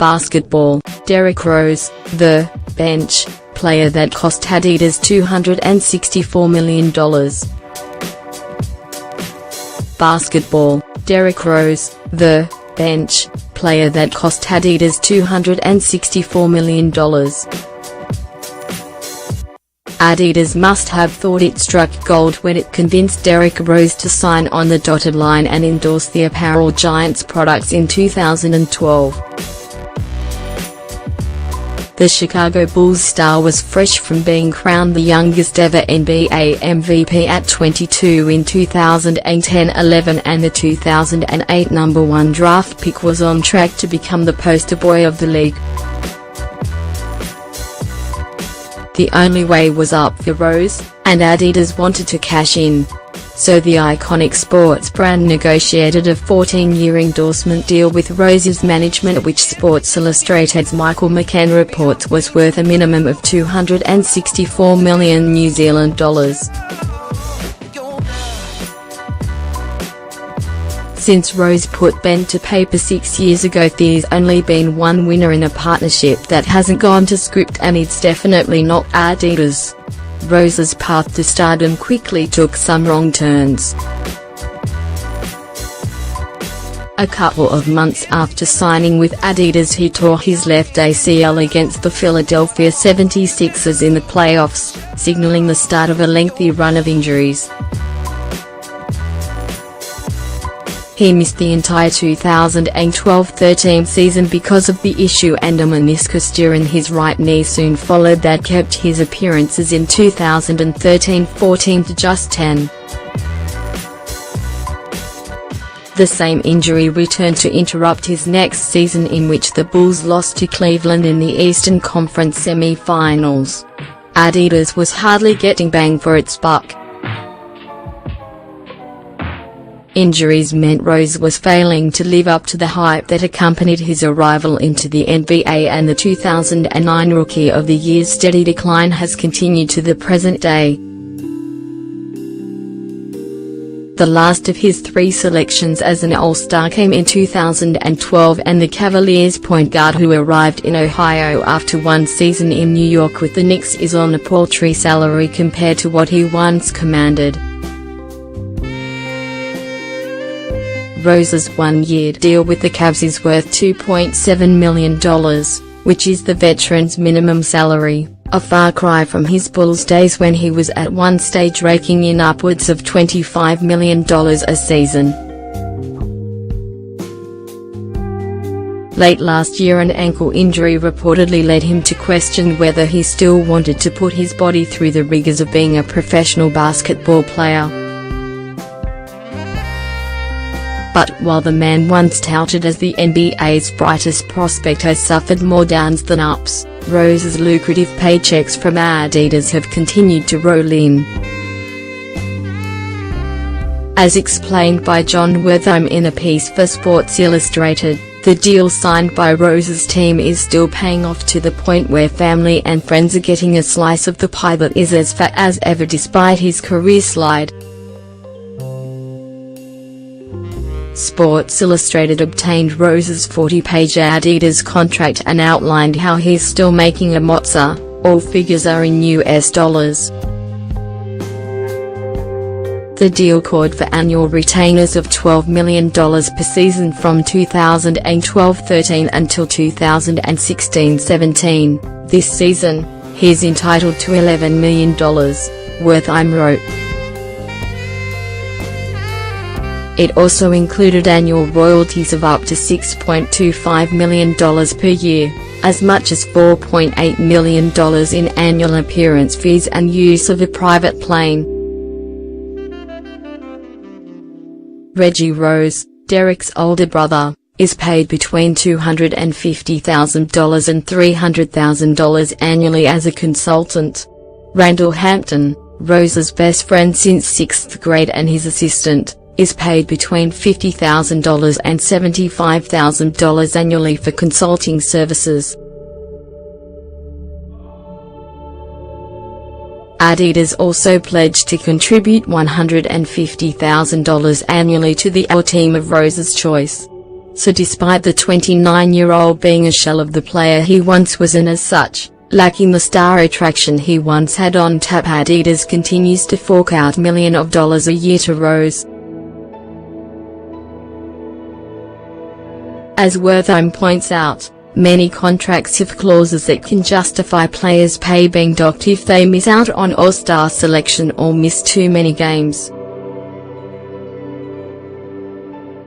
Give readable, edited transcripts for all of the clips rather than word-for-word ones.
Basketball, Derrick Rose, the bench player that cost Adidas $264 million. Basketball, Derrick Rose, the bench player that cost Adidas $264 million. Adidas must have thought it struck gold when it convinced Derrick Rose to sign on the dotted line and endorse the apparel giant's products in 2012. The Chicago Bulls star was fresh from being crowned the youngest ever NBA MVP at 22 in 2010-11, and the 2008 number 1 draft pick was on track to become the poster boy of the league. The only way was up for Rose, and Adidas wanted to cash in. So the iconic sports brand negotiated a 14-year endorsement deal with Rose's management, which Sports Illustrated's Michael McCann reports was worth a minimum of $264 million New Zealand dollars. Since Rose put pen to paper 6 years ago, there's only been one winner in a partnership that hasn't gone to script, and it's definitely not Adidas. Rose's path to stardom quickly took some wrong turns. A couple of months after signing with Adidas, he tore his left ACL against the Philadelphia 76ers in the playoffs, signaling the start of a lengthy run of injuries. He missed the entire 2012-13 season because of the issue, and a meniscus during his right knee soon followed that kept his appearances in 2013-14 to just 10. The same injury returned to interrupt his next season, in which the Bulls lost to Cleveland in the Eastern Conference semi-finals. Adidas was hardly getting bang for its buck. Injuries meant Rose was failing to live up to the hype that accompanied his arrival into the NBA, and the 2009 Rookie of the Year's steady decline has continued to the present day. The last of his 3 selections as an All-Star came in 2012, and the Cavaliers point guard who arrived in Ohio after one season in New York with the Knicks is on a paltry salary compared to what he once commanded. Rose's one-year deal with the Cavs is worth $2.7 million, which is the veteran's minimum salary, a far cry from his Bulls days when he was at one stage raking in upwards of $25 million a season. Late last year, an ankle injury reportedly led him to question whether he still wanted to put his body through the rigors of being a professional basketball player. But while the man once touted as the NBA's brightest prospect has suffered more downs than ups, Rose's lucrative paychecks from Adidas have continued to roll in. As explained by John Wertheim in a piece for Sports Illustrated, the deal signed by Rose's team is still paying off, to the point where family and friends are getting a slice of the pie that is as fat as ever despite his career slide. Sports Illustrated obtained Rose's 40-page Adidas contract and outlined how he's still making a mozza. All figures are in US dollars. The deal called for annual retainers of $12 million per season from 2012-13 until 2016-17. This season, he's entitled to $11 million, Wertheim wrote. It also included annual royalties of up to $6.25 million per year, as much as $4.8 million in annual appearance fees and use of a private plane. Reggie Rose, Derrick's older brother, is paid between $250,000 and $300,000 annually as a consultant. Randall Hampton, Rose's best friend since 6th grade and his assistant, is paid between $50,000 and $75,000 annually for consulting services. Adidas also pledged to contribute $150,000 annually to the All Team of Rose's choice. So despite the 29-year-old being a shell of the player he once was and as such, lacking the star attraction he once had on tap, Adidas continues to fork out millions of dollars a year to Rose. As Wertheim points out, many contracts have clauses that can justify players' pay being docked if they miss out on All-Star selection or miss too many games.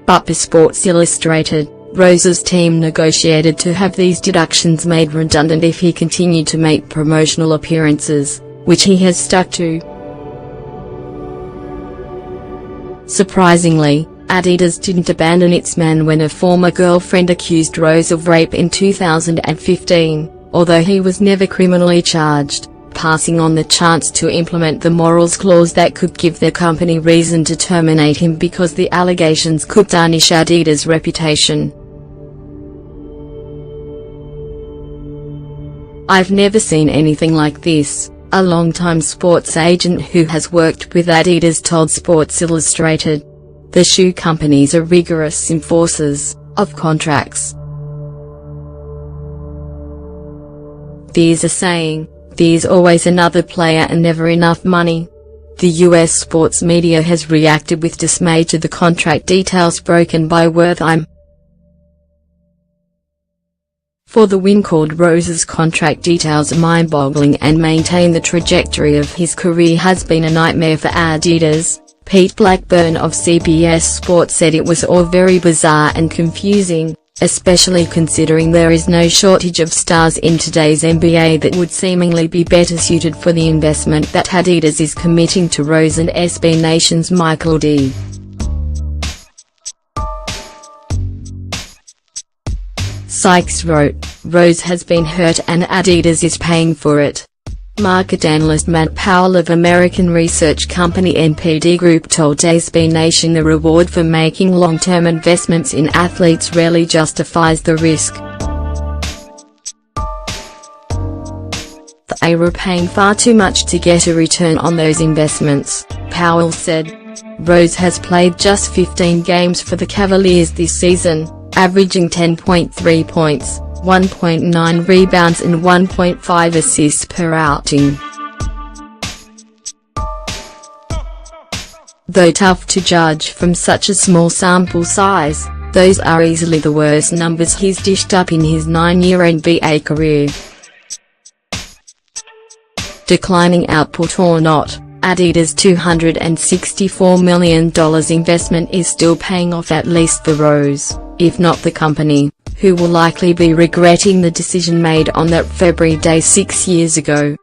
But per Sports Illustrated, Rose's team negotiated to have these deductions made redundant if he continued to make promotional appearances, which he has stuck to. Surprisingly, Adidas didn't abandon its man when a former girlfriend accused Rose of rape in 2015, although he was never criminally charged, passing on the chance to implement the morals clause that could give the company reason to terminate him because the allegations could tarnish Adidas' reputation. "I've never seen anything like this," a longtime sports agent who has worked with Adidas told Sports Illustrated. The shoe companies are rigorous enforcers of contracts. "There's a saying, there's always another player and never enough money." The US sports media has reacted with dismay to the contract details broken by Wertheim. For the win called Rose's contract details are mind-boggling and maintain the trajectory of his career has been a nightmare for Adidas. Pete Blackburn of CBS Sports said it was all very bizarre and confusing, especially considering there is no shortage of stars in today's NBA that would seemingly be better suited for the investment that Adidas is committing to Rose and SB Nation's Michael D. Sykes wrote, "Rose has been hurt and Adidas is paying for it." Market analyst Matt Powell of American research company NPD Group told SB Nation the reward for making long-term investments in athletes rarely justifies the risk. "They were paying far too much to get a return on those investments," Powell said. Rose has played just 15 games for the Cavaliers this season, averaging 10.3 points, 1.9 rebounds and 1.5 assists per outing. Though tough to judge from such a small sample size, those are easily the worst numbers he's dished up in his 9-year NBA career. Declining output or not, Adidas' $264 million investment is still paying off, at least for Rose, if not the company, who will likely be regretting the decision made on that February day 6 years ago.